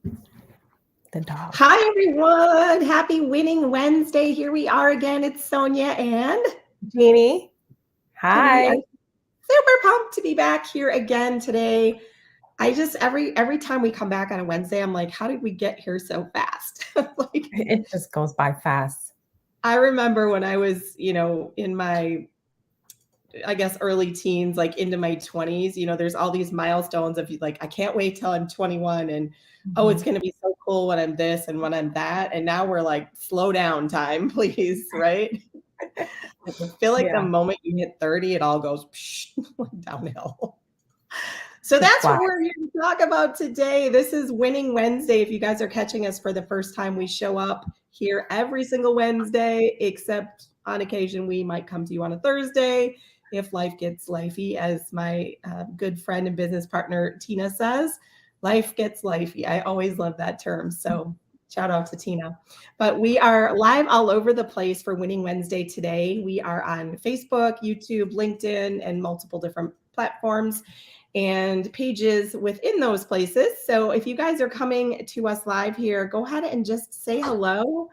The dog. Hi, everyone. Happy Winning Wednesday. Here we are again. It's Sonia Jeannie. and we are Hi. super pumped to be back here again today. I just every time we come back on a Wednesday, I'm like, how did we get here so fast? Like It just goes by fast. I remember when I was, in my I guess early teens, like into my 20s, there's all these milestones of like, I can't wait till I'm 21 and oh, it's Mhm. going to be so cool when I'm this and when I'm that. And now we're like, slow down time, please, right? I feel like the Yeah, moment you hit 30, it all goes downhill. So it that's what flies. we're here to talk about today. This is Winning Wednesday. If you guys are catching us for the first time, we show up here every single Wednesday, except on occasion we might come to you on a Thursday if life gets lifey, as my good friend and business partner Tina says. Life gets lifey. I always love that term. So shout out to Tina. But we are live all over the place for Winning Wednesday today. We are on Facebook, YouTube, LinkedIn, and multiple different platforms and pages within those places. So if you guys are coming to us live here, go ahead and just say hello.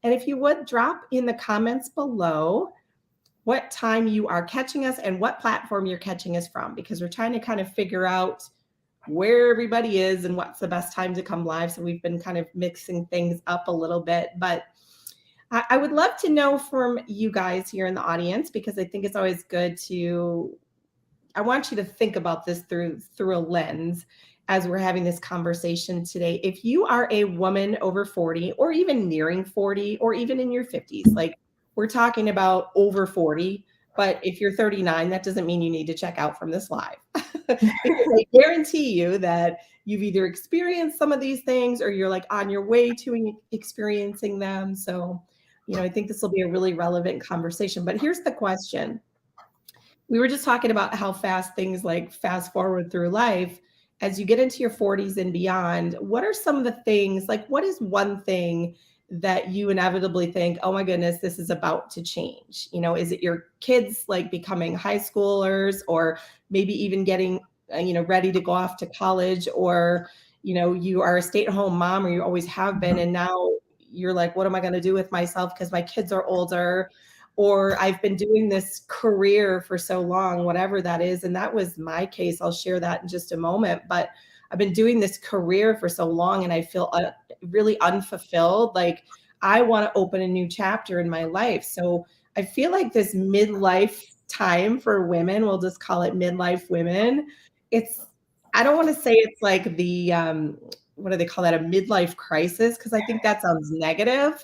And if you would drop in the comments below what time you are catching us and what platform you're catching us from, because we're trying to kind of figure out where everybody is and what's the best time to come live. So we've been kind of mixing things up a little bit, but I would love to know from you guys here in the audience, because I think it's always good to I want you to think about this through a lens as we're having this conversation today. If you are a woman over 40 or even nearing 40 or even in your 50s, like we're talking about over 40, but if you're 39, that doesn't mean you need to check out from this live. Because I guarantee you that you've either experienced some of these things or you're like on your way to experiencing them. So, I think this will be a really relevant conversation. But here's the question: we were just talking about how fast things like fast forward through life. As you get into your 40s and beyond, what are some of the things, like what is one thing that you inevitably think, oh my goodness, this is about to change? Is it your kids like becoming high schoolers, or maybe even getting ready to go off to college, or you are a stay-at-home mom, or you always have been, and now you're like, what am I going to do with myself because my kids are older, or I've been doing this career for so long, whatever that is. And that was my case. I'll share that in just a moment. But I've been doing this career for so long and I feel really unfulfilled. Like I want to open a new chapter in my life. So I feel like this midlife time for women, we'll just call it midlife women. It's, I don't want to say it's like what do they call that? A midlife crisis? Because I think that sounds negative,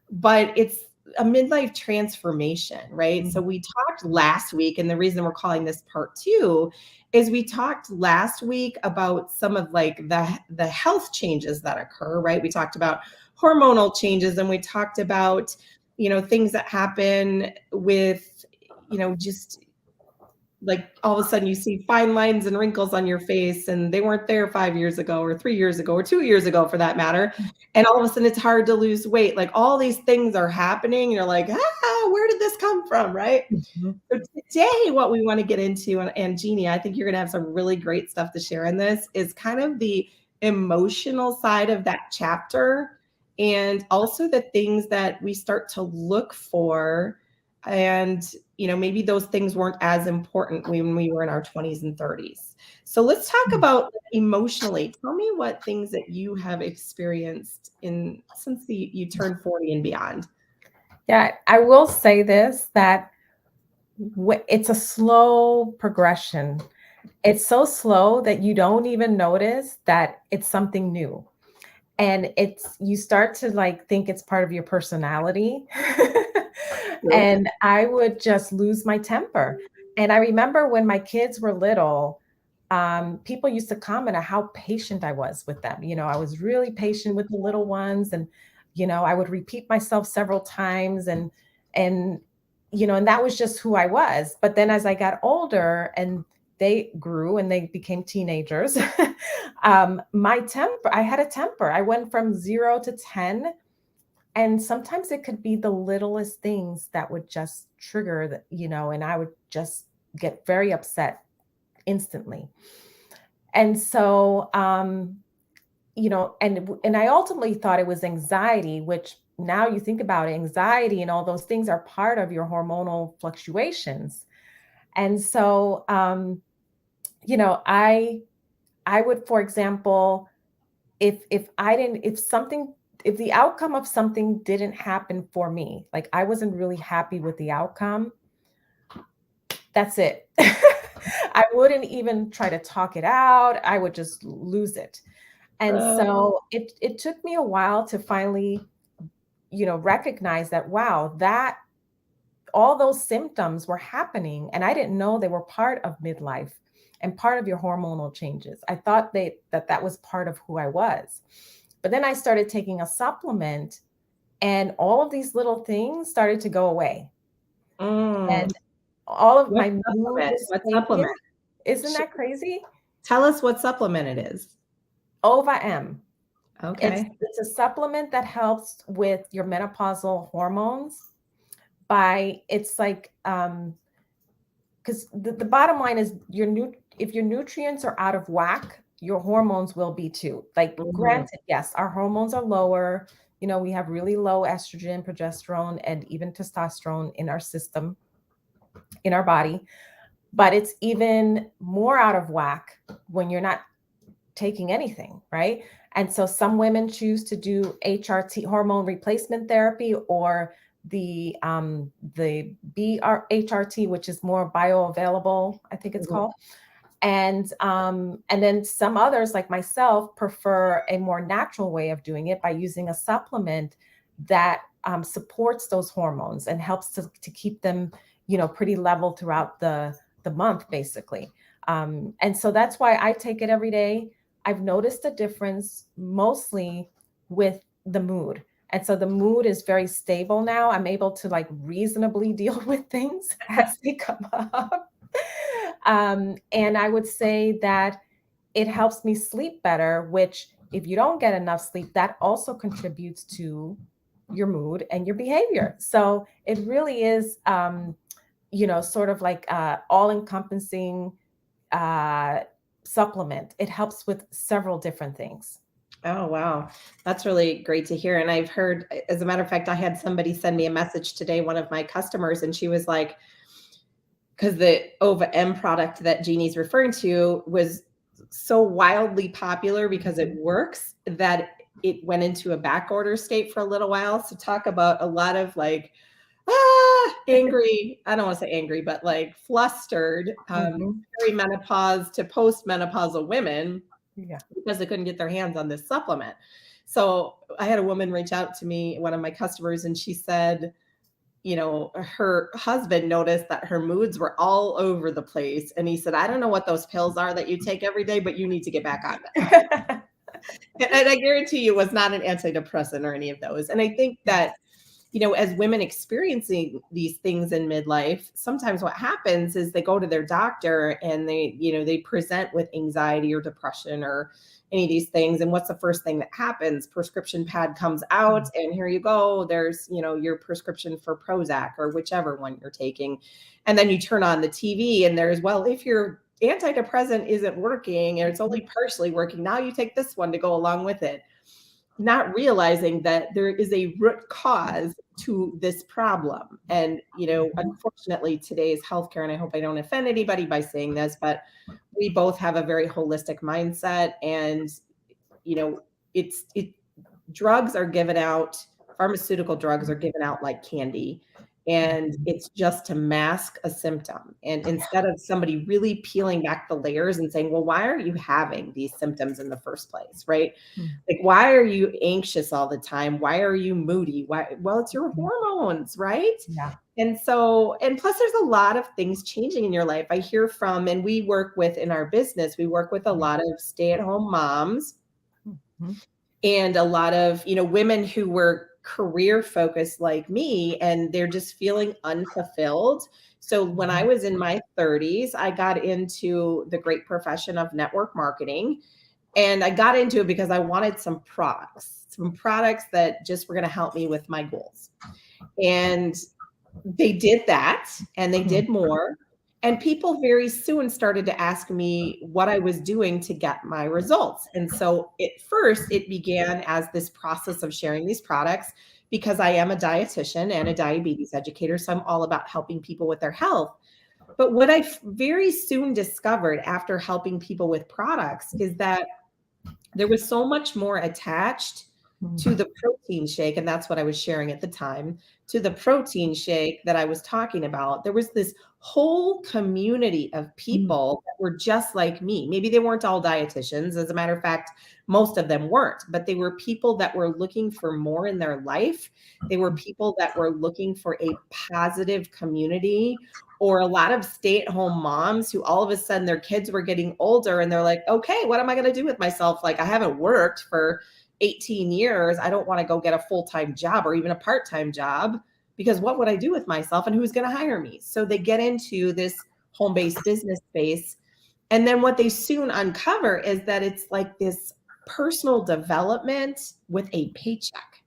but it's a midlife transformation, right? So we talked last week, and the reason we're calling this part two is we talked last week about some of like the health changes that occur, right? We talked about hormonal changes, and we talked about things that happen with just like all of a sudden you see fine lines and wrinkles on your face and they weren't there 5 years ago or 3 years ago or 2 years ago for that matter. And all of a sudden it's hard to lose weight. Like all these things are happening. And you're like, where did this come from? Right. Mhm. So today, what we want to get into, and Jeannie, I think you're going to have some really great stuff to share in this, is kind of the emotional side of that chapter, and also the things that we start to look for. And, maybe those things weren't as important when we were in our 20s and 30s. So let's talk about emotionally. Tell me what things that you have experienced since you turned 40 and beyond. Yeah, I will say this, that it's a slow progression. It's so slow that you don't even notice that it's something new. And you start to like think it's part of your personality. True. And I would just lose my temper. And I remember when my kids were little, people used to comment on how patient I was with them. I was really patient with the little ones, and I would repeat myself several times, and and that was just who I was. But then as I got older and they grew and they became teenagers, my temper, I had a temper. I went from 0 to 10, and sometimes it could be the littlest things that would just trigger and I would just get very upset instantly. And so and I ultimately thought it was anxiety, which now you think about it, anxiety and all those things are part of your hormonal fluctuations. And so, I would, for example, if I didn't, if something, if the outcome of something didn't happen for me, like I wasn't really happy with the outcome, that's it. I wouldn't even try to talk it out. I would just lose it. And Oh, so it took me a while to finally, recognize that, wow, that all those symptoms were happening and I didn't know they were part of midlife and part of your hormonal changes. I thought that was part of who I was. But then I started taking a supplement and all of these little things started to go away. mm. And all of What my mood supplement? was What yeah, supplement? isn't Sh that crazy? Tell us what supplement it is. Ova M. It's Okay. it's a supplement that helps with your menopausal hormones by it's like because the bottom line is if your nutrients are out of whack, your hormones will be too. Like, Mhm. granted, yes, our hormones are lower. We have really low estrogen, progesterone, and even testosterone in our system, in our body, but it's even more out of whack when you're not taking anything, right? And so some women choose to do HRT, hormone replacement therapy, or the BRHRT, which is more bioavailable, I think it's Mhm. called. And then some others, like myself, prefer a more natural way of doing it by using a supplement that supports those hormones and helps to keep them, pretty level throughout the month, basically. And so that's why I take it every day. I've noticed a difference mostly with the mood. And so the mood is very stable now. I'm able to like reasonably deal with things as they come up. And I would say that it helps me sleep better, which, if you don't get enough sleep, that also contributes to your mood and your behavior. So it really is, sort of like all encompassing uh, supplement. It helps with several different things. Oh, wow. That's really great to hear. And I've heard, as a matter of fact, I had somebody send me a message today, one of my customers, and she was like, because the Ova M product that Jeannie's referring to was so wildly popular because it works that it went into a back order state for a little while. So talk about a lot of like, angry, I don't want to say angry, but like flustered, Mhm. perimenopause to postmenopausal women Yeah. because they couldn't get their hands on this supplement. So I had a woman reach out to me, one of my customers, and she said, her husband noticed that her moods were all over the place. And he said, I don't know what those pills are that you take every day, but you need to get back on them. And I guarantee you it was not an antidepressant or any of those. And I think that, as women experiencing these things in midlife, sometimes what happens is they go to their doctor and they present with anxiety or depression or any of these things. And what's the first thing that happens? Prescription pad comes out, and here you go. There's, your prescription for Prozac or whichever one you're taking. And then you turn on the TV and there's, well, if your antidepressant isn't working and it's only partially working, now you take this one to go along with it, not realizing that there is a root cause to this problem. And, Mhm. unfortunately, today's healthcare, and I hope I don't offend anybody by saying this, but we both have a very holistic mindset. And, you know, it drugs are given out, pharmaceutical drugs are given out like candy. And Mhm. it's just to mask a symptom. And instead of somebody really peeling back the layers and saying, well, why are you having these symptoms in the first place? Right? Like, why are you anxious all the time? Why are you moody? Why? Well, it's your Mhm. hormones, right? Yeah. And so, and plus, there's a lot of things changing in your life. I hear from, and we work with in our business, we work with a lot of stay at home moms Mhm. and a lot of, women who were career focused like me, and they're just feeling unfulfilled. So when I Mhm. was in my 30s, I got into the great profession of network marketing. And I got into it because I wanted some products that just were going to help me with my goals. And they did that and they Mhm. did more. And people very soon started to ask me what I was doing to get my results. And so at first, it began as this process of sharing these products because I am a dietitian and a diabetes educator. So I'm all about helping people with their health. But what I very soon discovered after helping people with products is that there was so much more attached to the protein shake, and that's what I was sharing at the time, to the protein shake that I was talking about. There was this whole community of people that were just like me. Maybe they weren't all dietitians. As a matter of fact, most of them weren't, but they were people that were looking for more in their life. They were people that were looking for a positive community, or a lot of stay-at-home moms who all of a sudden their kids were getting older and they're like, okay, what am I going to do with myself? Like, I haven't worked for 18 years. I don't want to go get a full-time job or even a part-time job, because what would I do with myself and who's going to hire me? So they get into this home-based business space. And then what they soon uncover is that it's like this personal development with a paycheck.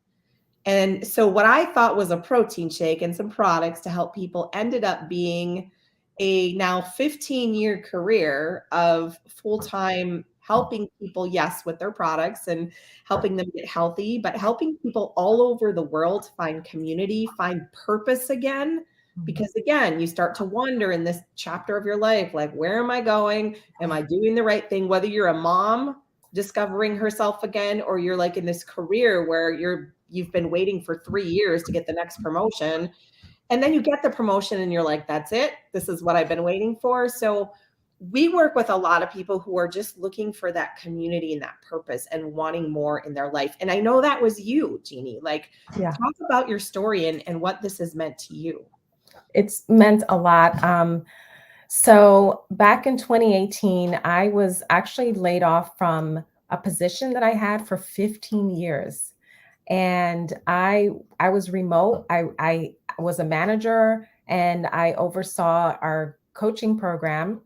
And so what I thought was a protein shake and some products to help people ended up being a now 15-year career of full-time helping people, yes, with their products and helping them get healthy, but helping people all over the world find community, find purpose again. Because again, you start to wonder in this chapter of your life, like, where am I going? Am I doing the right thing? Whether you're a mom discovering herself again, or you're like in this career where you've been waiting for 3 years to get the next promotion, and then you get the promotion and you're like, that's it, this is what I've been waiting for. So we work with a lot of people who are just looking for that community and that purpose and wanting more in their life. And I know that was you, Jeannie. Like, talk about your story and what this has meant to you. It's meant a lot. So back in 2018, I was actually laid off from a position that I had for 15 years. And I was remote. I was a manager and I oversaw our coaching program.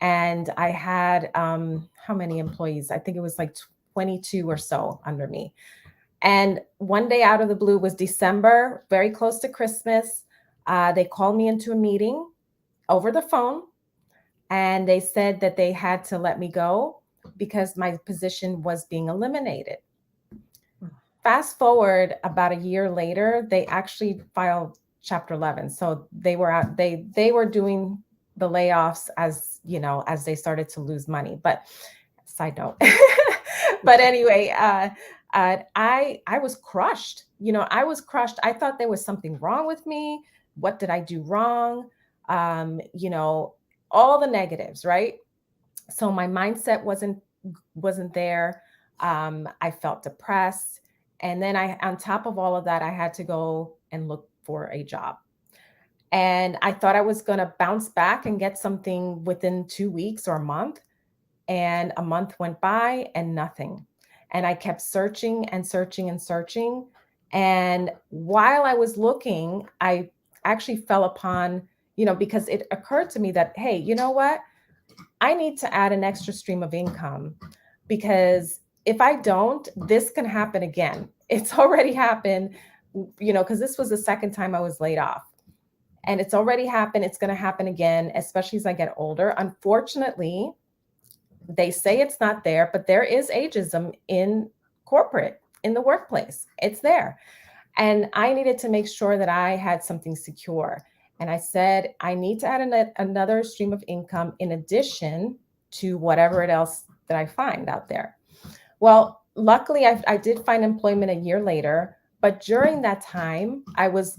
And I had how many employees? I think it was like 22 or so under me. And one day out of the blue, was December, very close to Christmas. They called me into a meeting over the phone, and they said that they had to let me go because my position was being eliminated. Fast forward about a year later, they actually filed Chapter 11. So they were out, they were doing the layoffs as, you know, as they started to lose money. But side note. But anyway, I was crushed. You know, I was crushed. I thought there was something wrong with me. What did I do wrong? You know, all the negatives, right? So my mindset wasn't there. I felt depressed. And then on top of all of that, I had to go and look for a job. And I thought I was going to bounce back and get something within 2 weeks or a month. And a month went by and nothing. And I kept searching and searching and searching. And while I was looking, I actually fell upon, you know, because it occurred to me that, hey, you know what? I need to add an extra stream of income, because if I don't, this can happen again. It's already happened, you know, because this was the second time I was laid off. And it's already happened. It's going to happen again, especially as I get older. Unfortunately, they say it's not there, but there is ageism in corporate, in the workplace. It's there. And I needed to make sure that I had something secure. And I said, I need to add another stream of income in addition to whatever else that I find out there. Well, luckily, I did find employment a year later. But during that time, I was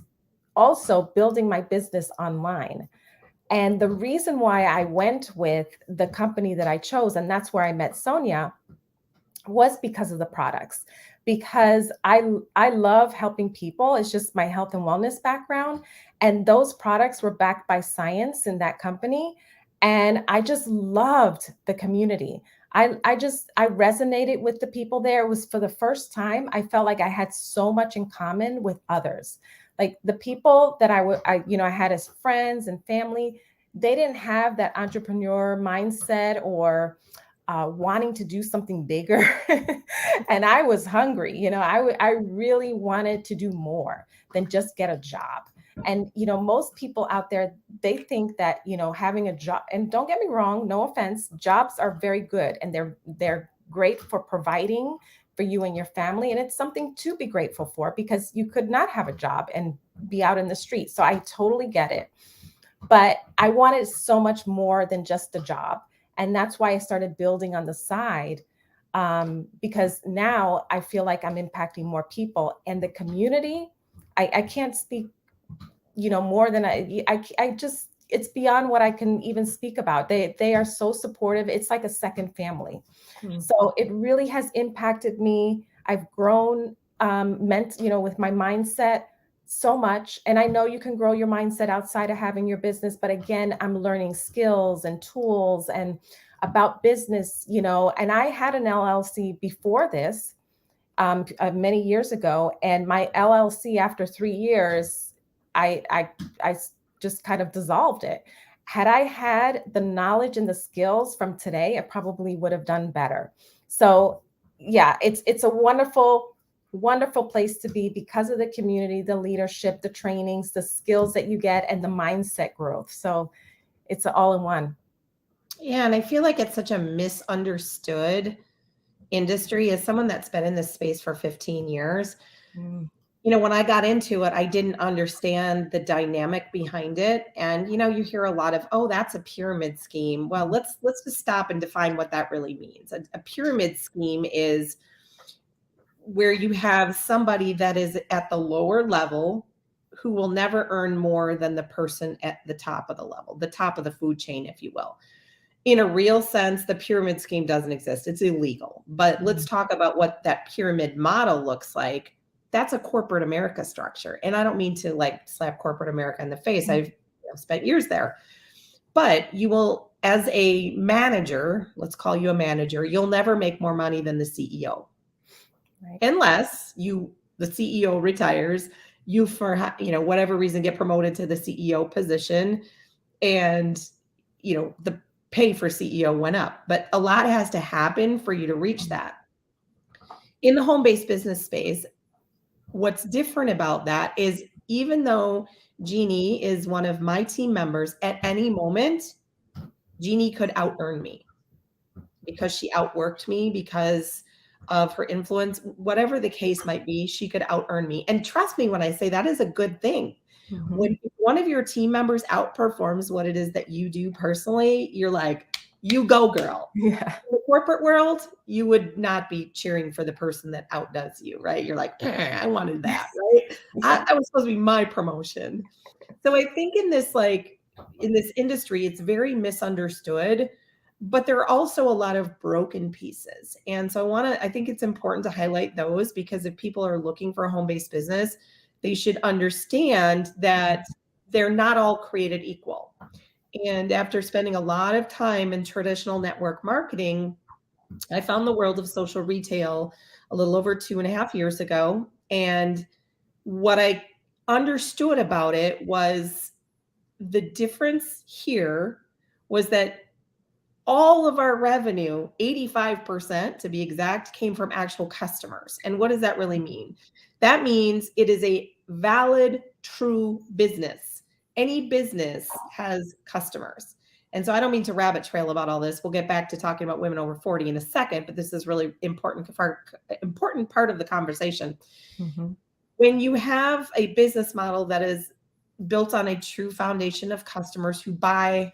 also building my business online. And the reason why I went with the company that I chose, and that's where I met Sonia, was because of the products. Because I love helping people. It's just my health and wellness background. And those products were backed by science in that company. And I just loved the community. I resonated with the people there. It was, for the first time, I felt like I had so much in common with others. Like the people that I had as friends and family, they didn't have that entrepreneur mindset or wanting to do something bigger. And I was hungry. You know, I really wanted to do more than just get a job. And, most people out there, they think that, having a job, and don't get me wrong, no offense, jobs are very good and they're great for providing for you and your family. And it's something to be grateful for because you could not have a job and be out in the street. So I totally get it. But I wanted so much more than just a job. And that's why I started building on the side, because now I feel like I'm impacting more people and the community. I can't speak, more than I just, it's beyond what I can even speak about. They are so supportive. It's like a second family. Mm. So it really has impacted me. I've grown, with my mindset so much. And I know you can grow your mindset outside of having your business, but again, I'm learning skills and tools and about business, and I had an LLC before this, many years ago, and my LLC after 3 years, I just kind of dissolved it. Had I had the knowledge and the skills from today, I probably would have done better. So yeah, it's a wonderful, wonderful place to be because of the community, the leadership, the trainings, the skills that you get, and the mindset growth. So it's an all-in-one. Yeah, and I feel like it's such a misunderstood industry. As someone that's been in this space for 15 years, Mm. when I got into it, I didn't understand the dynamic behind it. And you hear a lot of, oh, that's a pyramid scheme. Well, let's just stop and define what that really means. A pyramid scheme is where you have somebody that is at the lower level who will never earn more than the person at the top of the level, the top of the food chain, if you will. In a real sense, the pyramid scheme doesn't exist. It's illegal. But let's talk about what that pyramid model looks like. That's a corporate America structure. And I don't mean to slap corporate America in the face. I've spent years there. But you will, as a manager, let's call you a manager, you'll never make more money than the CEO. Right. Unless the CEO retires, you for whatever reason get promoted to the CEO position, and the pay for CEO went up. But a lot has to happen for you to reach that. In the home-based business space, what's different about that is even though Jeannie is one of my team members, at any moment, Jeannie could out-earn me because she outworked me, because of her influence, whatever the case might be, she could out-earn me. And trust me when I say that is a good thing. Mm-hmm. When one of your team members outperforms what it is that you do personally, you're like, you go, girl. Yeah. In the corporate world, you would not be cheering for the person that outdoes you, right? You're like, I wanted that, right? I was supposed to be my promotion. So I think in this industry, it's very misunderstood, but there are also a lot of broken pieces. And so I think it's important to highlight those, because if people are looking for a home-based business, they should understand that they're not all created equal. And after spending a lot of time in traditional network marketing, I found the world of social retail a little over 2.5 years ago. And what I understood about it was the difference here was that all of our revenue, 85% to be exact, came from actual customers. And what does that really mean? That means it is a valid, true business. Any business has customers. And so I don't mean to rabbit trail about all this. We'll get back to talking about women over 40 in a second, but this is really important part of the conversation. Mm-hmm. When you have a business model that is built on a true foundation of customers who buy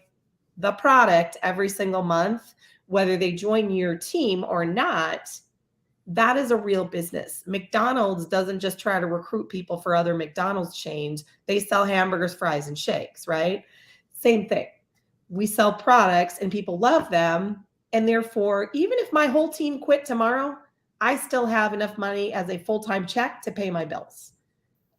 the product every single month, whether they join your team or not, that is a real business. McDonald's doesn't just try to recruit people for other McDonald's chains. They sell hamburgers, fries, and shakes, right? Same thing. We sell products and people love them. And therefore, even if my whole team quit tomorrow, I still have enough money as a full-time check to pay my bills.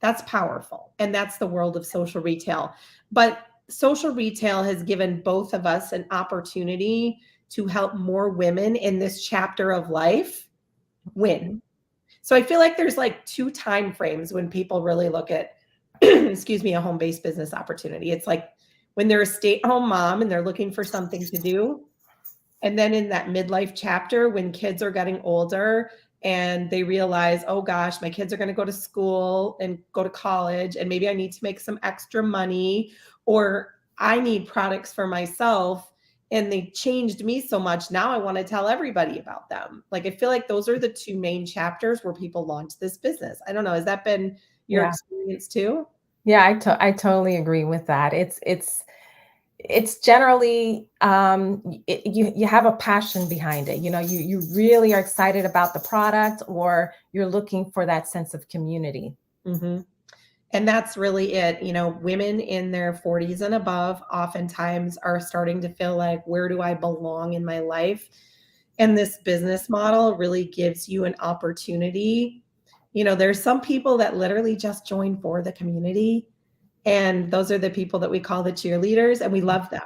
That's powerful. And that's the world of social retail. But social retail has given both of us an opportunity to help more women in this chapter of life win. So I feel like there's two time frames when people really look at, excuse me, a home-based business opportunity. It's like when they're a stay-at-home mom and they're looking for something to do. And then in that midlife chapter, when kids are getting older and they realize, oh gosh, my kids are going to go to school and go to college, and maybe I need to make some extra money, or I need products for myself. And they changed me so much. Now I want to tell everybody about them. Like, I feel like those are the two main chapters where people launch this business. I don't know. Has that been your Yeah. experience too? Yeah, I totally agree with that. It's generally you have a passion behind it. You know, you really are excited about the product, or you're looking for that sense of community. Hmm. And that's really it. You know, women in their 40s and above oftentimes are starting to feel like, where do I belong in my life? And this business model really gives you an opportunity. You know, there's some people that literally just join for the community. And those are the people that we call the cheerleaders, and we love them.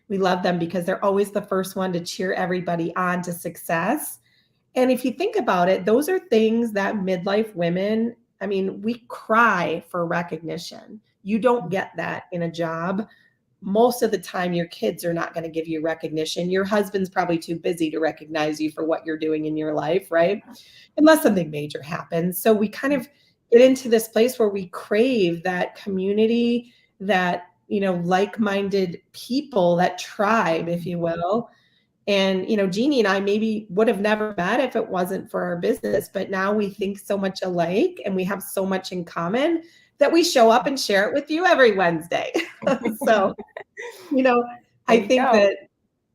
We love them because they're always the first one to cheer everybody on to success. And if you think about it, those are things that midlife women, I mean, we cry for recognition. You don't get that in a job. Most of the time, your kids are not going to give you recognition. Your husband's probably too busy to recognize you for what you're doing in your life, right? Unless something major happens. So we kind of get into this place where we crave that community, that, you know, like-minded people, that tribe, if you will. And, you know, Jeannie and I maybe would have never met if it wasn't for our business, but now we think so much alike and we have so much in common that we show up and share it with you every Wednesday. So, you know, There I you think go. that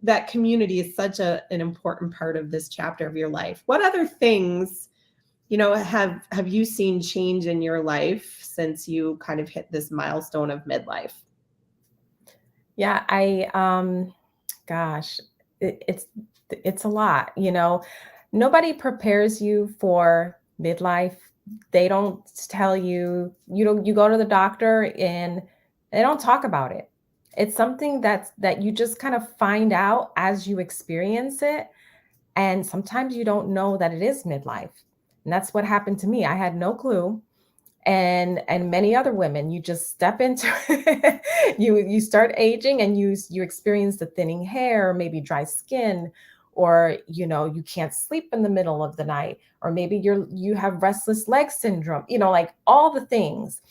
that community is such an important part of this chapter of your life. What other things, you know, have you seen change in your life since you kind of hit this milestone of midlife? Yeah, gosh, it's a lot, you know. Nobody prepares you for midlife. They don't tell you, you go to the doctor and they don't talk about it. It's something that you just kind of find out as you experience it. And sometimes you don't know that it is midlife. And that's what happened to me. I had no clue. And many other women, you just step into you start aging, and you experience the thinning hair, or maybe dry skin, or you can't sleep in the middle of the night, or maybe you have restless leg syndrome, like all the things.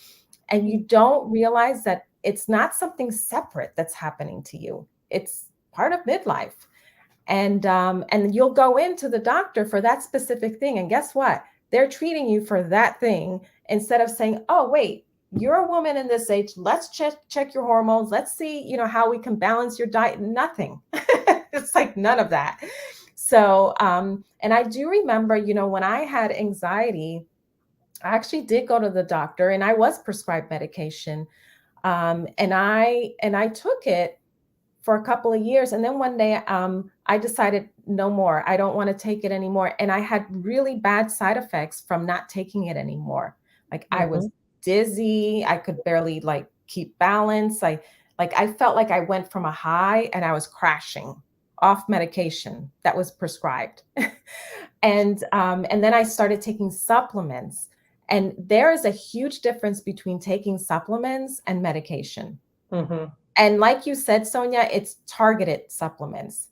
And you don't realize that it's not something separate that's happening to you. It's part of midlife. And you'll go into the doctor for that specific thing, and guess what? They're treating you for that thing instead of saying, oh wait, you're a woman in this age, let's check your hormones, let's see how we can balance your diet. Nothing. It's like none of that. So and I do remember, when I had anxiety, I actually did go to the doctor, and I was prescribed medication. And I took it for a couple of years. And then one day, I decided no more. I don't want to take it anymore. And I had really bad side effects from not taking it anymore. Like I was Mhm. dizzy. I could barely keep balance. I felt like I went from a high and I was crashing off medication that was prescribed. And then I started taking supplements. And there is a huge difference between taking supplements and medication. Mhm. And like you said, Sonia, it's targeted supplements,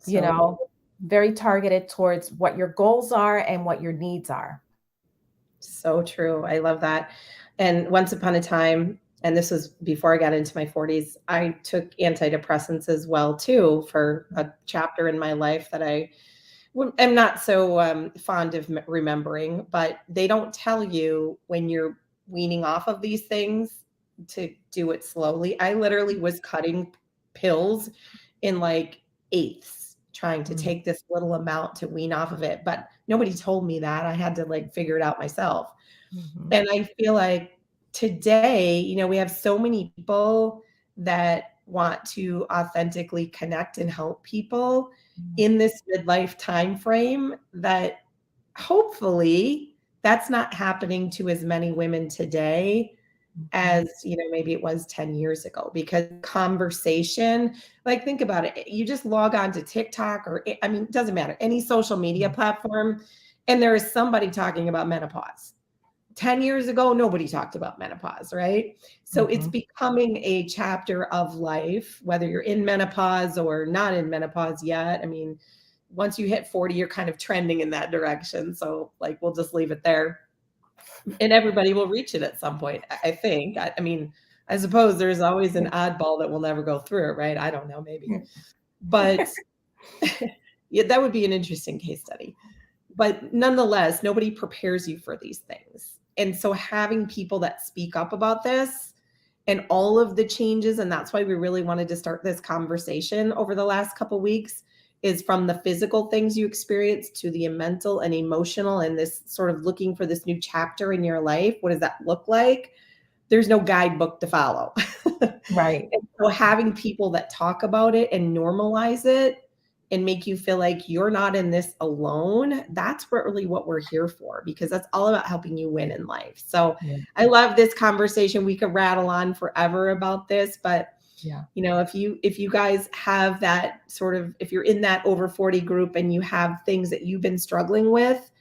you So know, very targeted towards what your goals are and what your needs are. So true. I love that. And once upon a time, and this was before I got into my 40s, I took antidepressants as well too for a chapter in my life that am not so fond of remembering. But they don't tell you when you're weaning off of these things to do it slowly. I literally was cutting pills in like eighths, trying to Mm, take this little amount to wean off of it. But nobody told me that. I had to like figure it out myself. mhm, And I feel like today, we have so many people that want to authentically connect and help people mhm, in this midlife time frame, that hopefully that's not happening to as many women today mhm, as maybe it was 10 years ago, because conversation, like, think about it, you just log on to TikTok, or I mean, it doesn't matter, any social media mhm, platform, and there is somebody talking about menopause. 10 years ago, nobody talked about menopause, right? So it's mhm. becoming a chapter of life, whether you're in menopause or not in menopause yet. I mean, once you hit 40, you're kind of trending in that direction. So like, we'll just leave it there, and everybody will reach it at some point. I think, I mean, I suppose there's always an oddball that will never go through it, right? I don't know, maybe, but yeah, that would be an interesting case study. But nonetheless, nobody prepares you for these things. And so having people that speak up about this and all of the changes, and that's why we really wanted to start this conversation over the last couple of weeks, is from the physical things you experience to the mental and emotional, and this sort of looking for this new chapter in your life. What does that look like? There's no guidebook to follow. Right. And so having people that talk about it and normalize it and make you feel like you're not in this alone, that's really what we're here for, because that's all about helping you win in life. So Yeah. I love this conversation. We could rattle on forever about this, but Yeah. you know, if you guys have that sort of, if you're in that over 40 group and you have things that you've been struggling with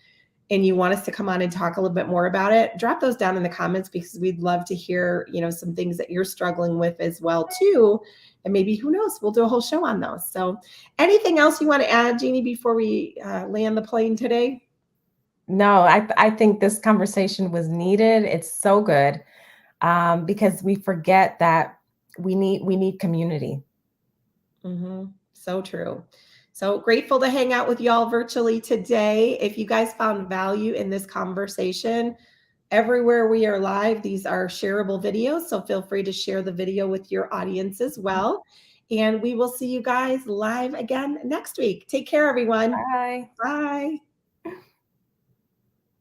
and you want us to come on and talk a little bit more about it, drop those down in the comments, because we'd love to hear, you know, some things that you're struggling with as well too. And maybe, who knows, we'll do a whole show on those. So anything else you want to add, Jeannie, before we land the plane today? No, I think this conversation was needed. It's so good, because we forget that we need community. So true. So grateful to hang out with y'all virtually today. If you guys found value in this conversation, everywhere we are live, these are shareable videos. So feel free to share the video with your audience as well. And we will see you guys live again next week. Take care, everyone. Bye. Bye.